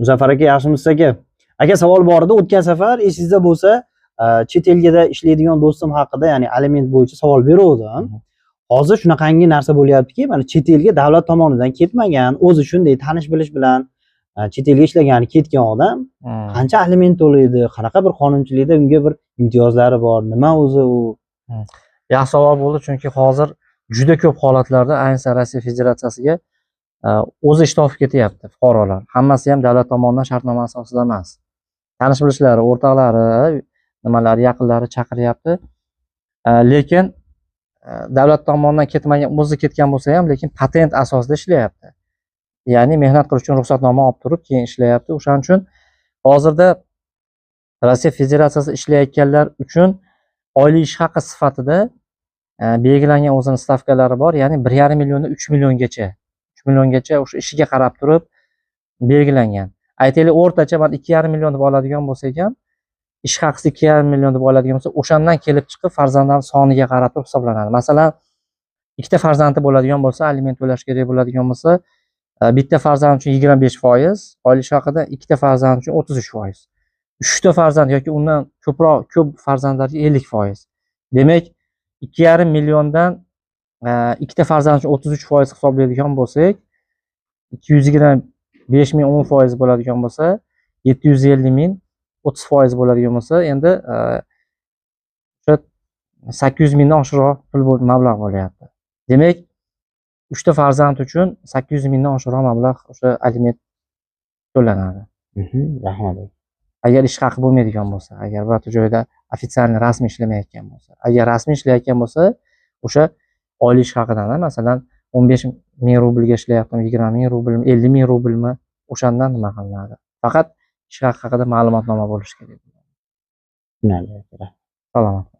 Muzaffar aka, yaxshimisiz aka? Aka, savol bor edi. O'tgan safar esingizda bo'lsa, chet elga ishlaydigan do'stim haqida, ya'ni aliment bo'yicha savol beruvdim. Hozir shunaqangi narsa bo'lyaptiki, mana chet elga davlat tomonidan ketmagan, o'zi shunday tanish bilish bilan chet elga ishlagani ketgan odam qancha aliment to'laydi, qanaqa bir qonunchilikda unga bir imtiyozlari bor, nima o'zi u? Yaxshi savol bo'ldi, chunki hozir juda ko'p holatlarda ayniqsa Rossiya Federatsiyasiga o'zi ish topib ketyapti fuqarolar. Hammasi ham davlat tomonidan shartnoma asosida emas. Tanish bilishlari, o'rtoqlari, nimalari, yaqinlari chaqiryapti. Lekin davlat tomonidan ketmagan, o'zi ketgan bo'lsa ham, lekin patent asosida ishlayapti. Ya'ni mehnat qilish uchun ruxsatnoma olib turib, keyin ishlayapti. O'shaning uchun hozirda Rossiya Federatsiyasida ishlayotganlar uchun oylik ish haqi sifatida belgilangan o'zining stavkalari bor. Ya'ni 1,5 milliondan 3 milliongacha. 3 milliongacha o'sha ishiga qarab turib belgilangan. Aytaylik, o'rtacha man 2,5 million deb oladigan bo'lsak ham, ish haqisi 2,5 million deb oladigan bo'lsa, o'shandan kelib chiqib farzandlar soniga qarab turib hisoblanadi. Masalan, ikkita farzandi bo'ladigan bo'lsa, aliment to'lash kerak bo'ladigan bo'lsa, bitta farzand uchun 25%, oylik ish haqidan ikkita farzand uchun 33%. 3 ta farzand yoki undan ko'p farzandlarga 50%. Demak, 2,5 milliondan ikkita farzand uchun 33% hisoblaydigan bo'lsak, 225 ming 10% bo'ladigan bo'lsa, 750 ming 30% bo'ladigan bo'lsa, endi o'sha 800 mingdan oshiqroq pul mablag' bo'lyapti. Demak, 3 ta farzand uchun 800 mingdan oshiqroq mablag' o'sha aliment to'lanadi. Rahmat. Agar ish haqi bo'lmaydigan bo'lsa, agar birorta joyda ofitsialniy rasmiy ishlamayotgan bo'lsa, agar rasmiy ishlayotgan bo'lsa, o'sha oylik ish haqidan, masalan, 15 ming rublga ishlayaptimi, 20 ming rublmi, 50 ming rublmi, o'shandan nima qilinadi. Faqat ish haqi haqida ma'lumotnoma bo'lishi kerak. Tushunarli. Salomat.